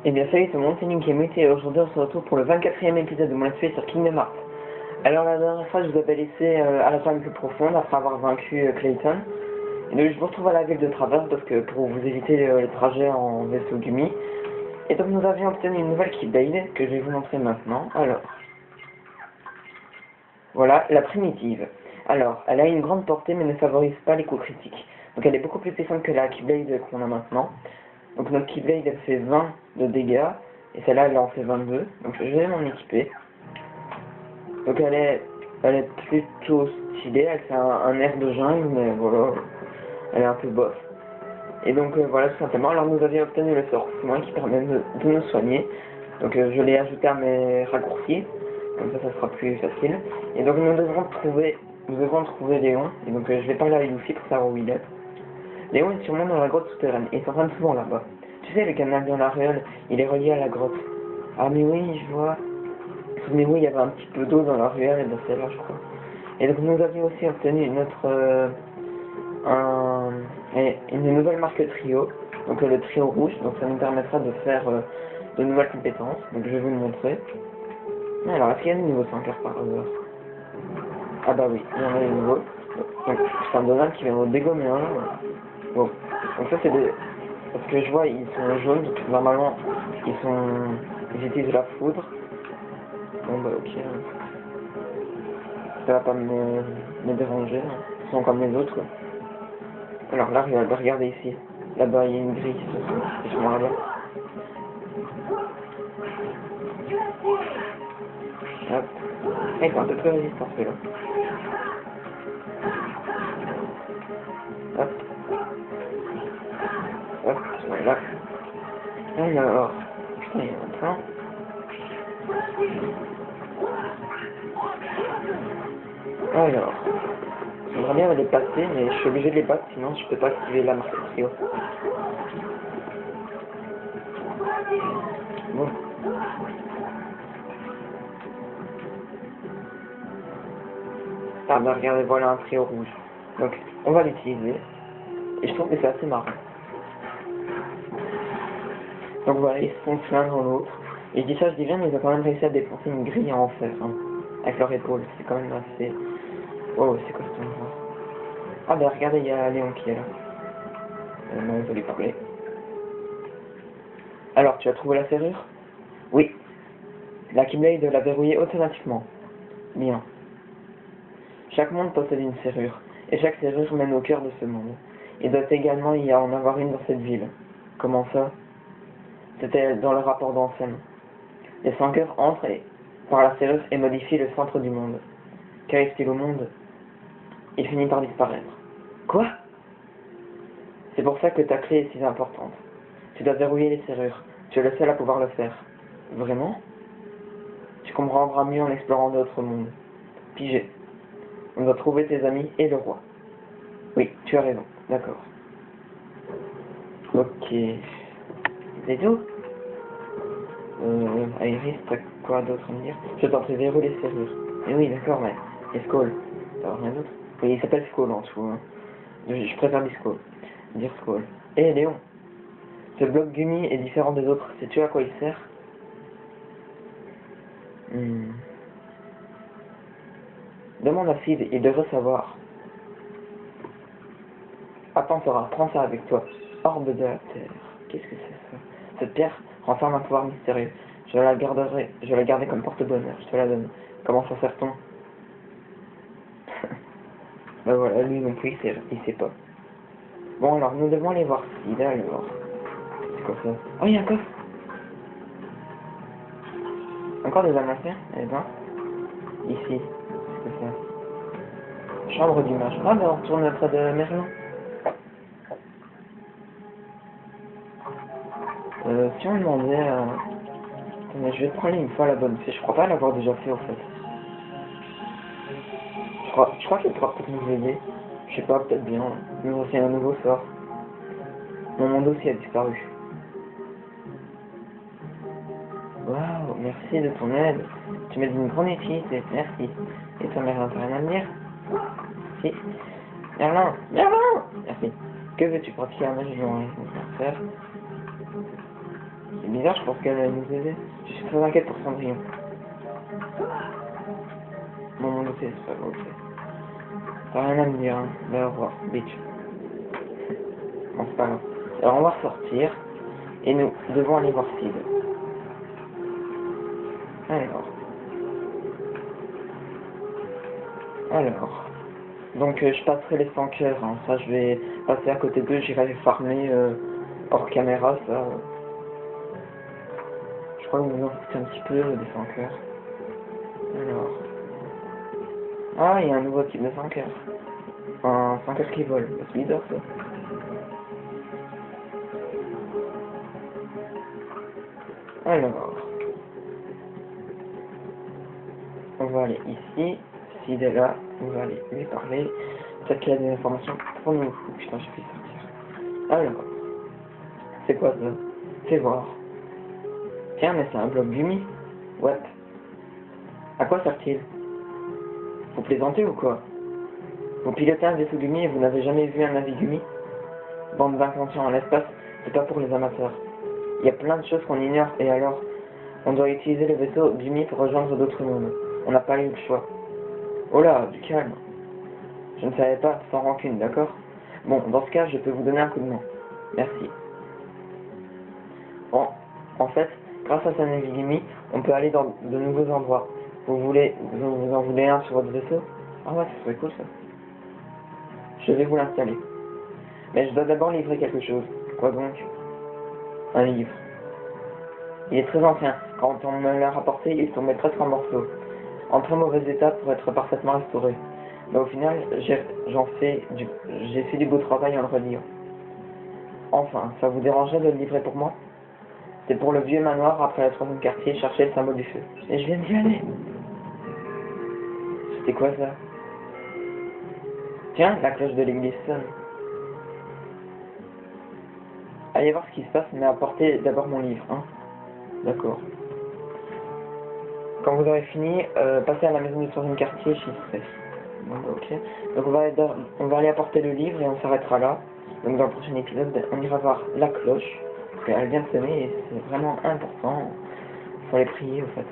Eh bien salut tout le monde, c'est Nick et Mute et aujourd'hui on se retrouve pour le 24e épisode de mon let's play sur Kingdom Hearts. Alors la dernière fois je vous avais laissé à la zone plus profonde après avoir vaincu Clayton. Et donc je vous retrouve à la ville de Traverse parce que pour vous éviter les trajets en vaisseau Gumi. Et donc nous avions obtenu une nouvelle Keyblade que je vais vous montrer maintenant. Alors, voilà, la primitive. Alors, elle a une grande portée mais ne favorise pas les coups critiques. Donc elle est beaucoup plus puissante que la Keyblade qu'on a maintenant. Donc notre Keyblade elle fait 20 de dégâts et celle-là elle en fait 22. Donc je vais m'en équiper. Donc elle est plutôt stylée, elle fait un air de jungle mais voilà, elle est un peu bof. Et donc voilà tout simplement. Alors nous avions obtenu le sort soin qui permet de nous soigner. Donc je l'ai ajouté à mes raccourcis, comme ça sera plus facile. Et donc nous devons trouver Léon. Et donc je vais parler à Luffy pour savoir où il est. Léon est sûrement dans la grotte souterraine, et il s'entraîne souvent là-bas. Tu sais, le canal dans la ruelle, il est relié à la grotte. Ah mais oui, je vois. Souvenez-vous, il y avait un petit peu d'eau dans la ruelle, et dans celle-là, je crois. Et donc nous avions aussi obtenu une nouvelle marque trio, donc le trio rouge, donc ça nous permettra de faire de nouvelles compétences, donc je vais vous le montrer. Alors, est-ce qu'il y a des nouveaux 5 heures par hasard? Ah bah oui, il y en a des nouveaux. Donc c'est un Donald qui vient de dégommer un. Bon, donc ça c'est des... Parce que je vois, ils sont jaunes, donc normalement, ils utilisent la foudre. Bon bah ok, ça va pas me déranger, hein. Ils sont comme les autres, quoi. Alors là, regardez ici. Là-bas, il y a une grille, ils sont là-bas. Hop. Ah, ils sont un peu plus résistants, celui-là. Hop. Hop, voilà. Alors, putain, il y en a plein. Alors, j'aimerais bien les passer, mais je suis obligé de les battre, sinon je peux pas activer la marque trio. Bon. Ah bah regardez, voilà un trio rouge. Donc, on va l'utiliser. Et je trouve que c'est assez marrant. Donc voilà, ils se font l'un dans l'autre. Et je dis ça, je dis bien, mais ils ont quand même réussi à défoncer une grille en fer, hein, avec leur épaule. C'est quand même assez... Oh, c'est quoi cet endroit? Ah bah regardez, il y a Léon qui est là. Non, je vais lui parler. Alors, tu as trouvé la serrure? Oui. La Keyblade l'a verrouillée automatiquement. Bien. Chaque monde possède une serrure, et chaque serrure mène au cœur de ce monde. Il doit également y en avoir une dans cette ville. Comment ça? C'était dans le rapport d'Ansem. Les 5 heures entrent par la serrure et modifient le centre du monde. Qu'arrive-t-il au monde? Il finit par disparaître. Quoi? C'est pour ça que ta clé est si importante. Tu dois verrouiller les serrures. Tu es le seul à pouvoir le faire. Vraiment? Tu comprendras mieux en explorant d'autres mondes. Pigé. On doit trouver tes amis et le roi. Oui, tu as raison. D'accord. Ok. C'est tout? Iris, t'as quoi d'autre à me dire? Je t'en prie, verrouiller les serrures. Eh oui, d'accord, mais... Et Skull? T'as rien d'autre? Oui, il s'appelle Skull en dessous, hein. Je préfère dire Skull. Eh, Léon! Ce bloc Gumi est différent des autres. Sais-tu à quoi il sert? Demande à Sid, il devrait savoir. Attends, Sora, prends ça avec toi. Orbe de la Terre. Qu'est-ce que c'est ça? Cette pierre renferme un pouvoir mystérieux. Je la garder comme porte-bonheur. Je te la donne. Comment ça sert-on? Ben voilà, lui non plus, il sait pas. Bon, alors, nous devons aller voir Sid, alors. C'est quoi ça? Oh, il y a un coffre! Encore des amateurs? Eh ben, ici. C'est quoi ça? Chambre du mage. Ah, ben on retourne près de Merlin. Si on demandait à... Attendez, je vais prendre une fois la bonne fée. Je crois pas l'avoir déjà fait, en fait. Je crois qu'il pourra peut-être nous aider. Je sais pas, peut-être bien. Nous aussi un nouveau sort. Mon monde aussi a disparu. Waouh, merci de ton aide. Tu m'as d'une grande utilité. Merci. Et toi, Merlin, t'as rien à me dire? Si. Merlin, Merlin! Merci. Que veux-tu pratiquer un match de faire? C'est bizarre, je pense qu'elle va nous aider. Je suis très inquiète pour Cendrillon. Bon, mon c'est pas grave, ok. T'as rien à me dire, hein. Ben, au revoir, bitch. Bon, c'est pas grave. Alors, on va ressortir. Et nous devons aller voir Sid. Alors. Donc, je passerai les 100 cœurs. Hein. Ça, je vais passer à côté d'eux. J'irai les farmer hors caméra, ça. Je crois que vous en foutez un petit peu des 100 cœurs. Alors. Ah, il y a un nouveau type de 100 cœurs. Un 100 cœurs qui vole. C'est bizarre, ça. Alors. On va aller ici. S'il est là, on va aller lui parler. Peut-être qu'il a des informations pour nous. Putain, je vais sortir. Alors. C'est quoi ça? Fais voir. Tiens, mais c'est un bloc Gumi. What? À quoi sert-il? Vous plaisantez ou quoi? Vous pilotez un vaisseau Gumi et vous n'avez jamais vu un navire Gumi? Bande d'inconscients en l'espace, c'est pas pour les amateurs. Il y a plein de choses qu'on ignore et alors, on doit utiliser le vaisseau Gumi pour rejoindre d'autres mondes. On n'a pas eu le choix. Oh là, du calme. Je ne savais pas, sans rancune, d'accord? Bon, dans ce cas, je peux vous donner un coup de main. Merci. Bon, en fait, grâce à sa navire Gumi, on peut aller dans de nouveaux endroits. Vous en voulez un sur votre vaisseau? Ah ouais, ça serait cool ça. Je vais vous l'installer. Mais je dois d'abord livrer quelque chose. Quoi donc? Un livre. Il est très ancien. Quand on me l'a rapporté, il tombait presque en morceaux. En très mauvais état pour être parfaitement restauré. Mais au final, j'ai fait du beau travail en le reliant. Enfin, ça vous dérangerait de le livrer pour moi? C'est pour le vieux manoir après la troisième quartier chercher le symbole du feu. Et je viens d'y aller. C'était quoi ça? Tiens, la cloche de l'église sonne. Allez voir ce qui se passe, mais apportez d'abord mon livre, hein. D'accord. Quand vous aurez fini, passez à la maison du troisième quartier, j'y serai. Bon, ok. Donc on va aller apporter le livre et on s'arrêtera là. Donc dans le prochain épisode, on ira voir la cloche. Parce qu'elle vient de sonner et c'est vraiment important. Faut aller prier, au fait.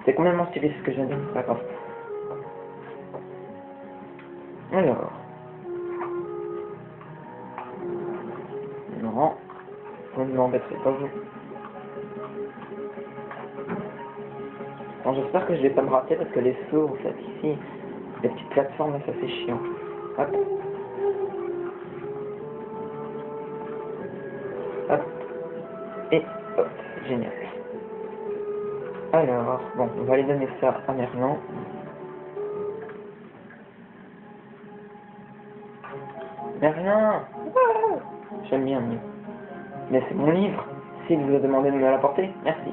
C'est complètement stylé ce que je viens de dire, c'est pas grave. Alors. Non. Vous ne m'embêterez pas, vous. Bon, j'espère que je vais pas me rater parce que les sauts, en fait, ici, les petites plateformes, là, ça c'est chiant. Hop. Hop. Et hop. Génial. Alors, bon, on va aller donner ça à Merlin. Merlin! J'aime bien mieux. Mais c'est mon livre. S'il vous a demandé de me l'apporter, merci.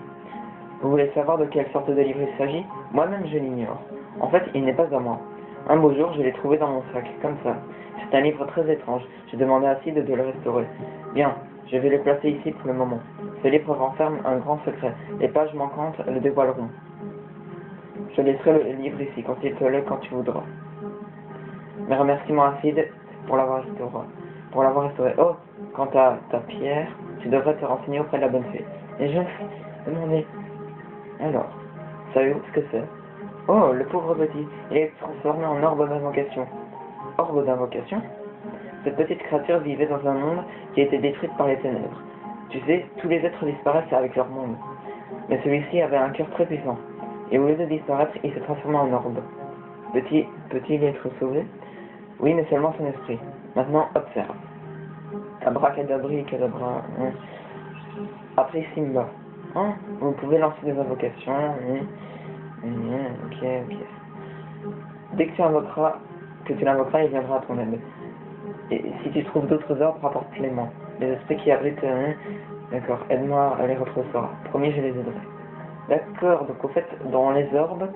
Vous voulez savoir de quelle sorte de livre il s'agit? Moi-même, je l'ignore. En fait, il n'est pas à moi. Un beau jour, je l'ai trouvé dans mon sac, comme ça. C'est un livre très étrange. J'ai demandé à Sid de le restaurer. Bien, je vais le placer ici pour le moment. Ce livre renferme un grand secret. Les pages manquantes le dévoileront. Je laisserai le livre ici, quand il te l'est, quand tu voudras. Mes remerciements à Sid pour l'avoir restauré. Oh, quant à ta pierre, tu devrais te renseigner auprès de la bonne fée. Et je me suis demandé... Alors, savez-vous ce que c'est? Oh, le pauvre petit, il est transformé en orbe d'invocation. Orbe d'invocation? Cette petite créature vivait dans un monde qui a été détruit par les ténèbres. Tu sais, tous les êtres disparaissent avec leur monde. Mais celui-ci avait un cœur très puissant. Et au lieu de disparaître, il s'est transformé en orbe. Peut-il être sauvé? Oui, mais seulement son esprit. Maintenant, observe. Abracadabri, cadabra. Hein. Après Simba. Hein? Vous pouvez lancer des invocations. Ok. Dès que tu l'invoqueras, il viendra à ton aide. Et si tu trouves d'autres orbes, rapporte-les-moi. Les esprits qui abritent... D'accord, aide-moi à les retrouver. Promis, je les aiderai. D'accord, donc au fait, dans les orbes,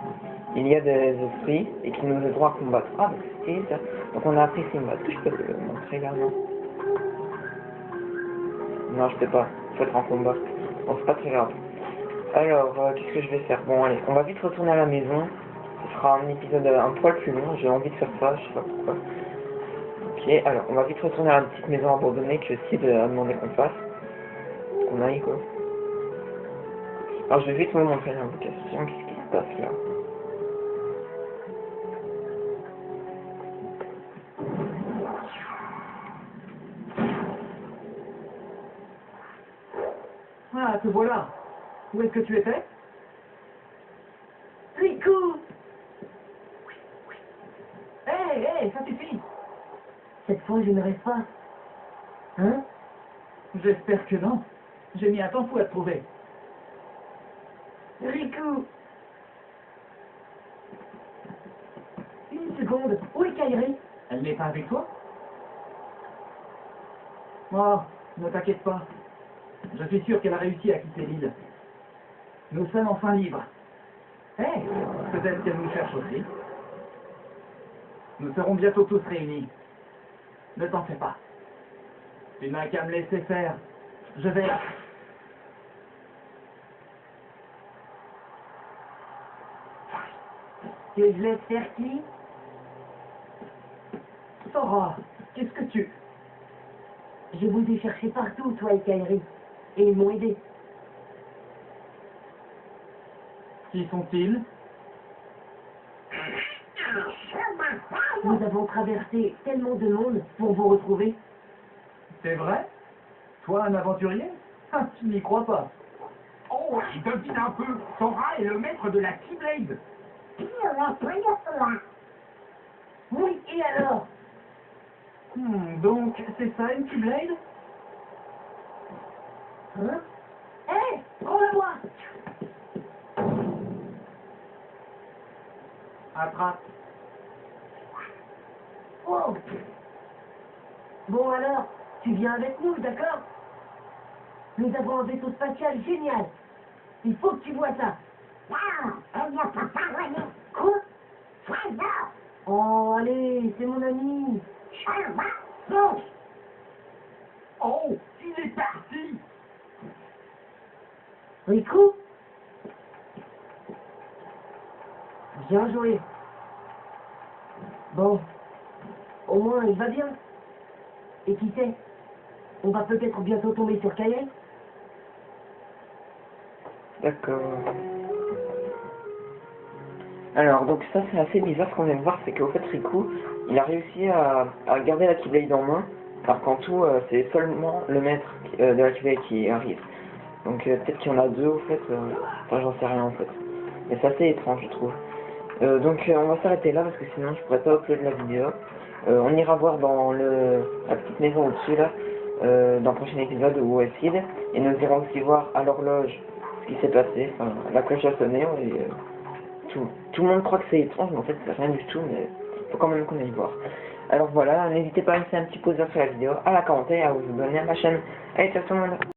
il y a des esprits et qui nous aideront à combattre. Ah, c'est stylé ça. Donc on a appris Simba. Est-ce que je peux le montrer là, non? Non, je peux pas. Faut être en combat. Bon, c'est pas très grave. Alors, qu'est-ce que je vais faire? Bon, allez, on va vite retourner à la maison. Ce sera un épisode un poil plus long. J'ai envie de faire ça, je sais pas pourquoi. Ok, alors, on va vite retourner à la petite maison abandonnée que Sid a demandé qu'on fasse. Qu'on aille, quoi. Alors je vais vite vous montrer l'invocation, qu'est-ce qui se passe là. Ah, te voilà. Où est-ce que tu étais? Rico! Hé, ça suffit. Cette fois, je ne reste pas. Hein? J'espère que non. J'ai mis un temps fou à te trouver. Rico! Une seconde, où est Kairi? Elle n'est pas avec toi? Oh, ne t'inquiète pas. Je suis sûr qu'elle a réussi à quitter l'île. Nous sommes enfin libres. Peut-être qu'elle nous cherche aussi. Nous serons bientôt tous réunis. Ne t'en fais pas. Tu n'as qu'à me laisser faire. Je vais... Que je laisse faire qui? Sora, qu'est-ce que tu... Je vous ai cherché partout, toi et Kairi. Et ils m'ont aidé. Qui sont-ils? Nous avons traversé tellement de monde pour vous retrouver. C'est vrai? Toi, un aventurier? Ah, tu n'y crois pas. Oh, devine un peu, Sora est le maître de la Keyblade. Oui, et alors? Donc, c'est ça une Keyblade? Hein? Hé, prends-la-moi! Attrape. Oh! Bon alors, tu viens avec nous, d'accord? Nous avons un vaisseau spatial génial. Il faut que tu vois ça. Non, elle ne peut pas voler. Quoi? Trésor, Oh, allez, c'est mon ami. Sherlock, Oh, il est parti. Rico? Bien joué. Bon, au moins il va bien. Et qui sait, on va peut-être bientôt tomber sur Kairi. D'accord. Alors, donc ça c'est assez bizarre ce qu'on vient de voir, c'est qu'au fait Riku, il a réussi à garder la Keyblade en main, alors qu'en tout, c'est seulement le maître de la Keyblade qui arrive. Donc peut-être qu'il y en a deux au fait, enfin j'en sais rien en fait. Mais c'est assez étrange je trouve. Donc on va s'arrêter là parce que sinon je pourrais pas upload la vidéo. On ira voir dans la petite maison au-dessus là, dans le prochain épisode où est Sid, et nous irons aussi voir à l'horloge ce qui s'est passé, enfin la cloche a sonné et tout le monde croit que c'est étrange mais en fait c'est rien du tout, mais il faut quand même qu'on aille voir. Alors voilà, n'hésitez pas à laisser un petit pouce vers sur la vidéo, à la commenter et à vous abonner à ma chaîne. Allez ciao tout le monde.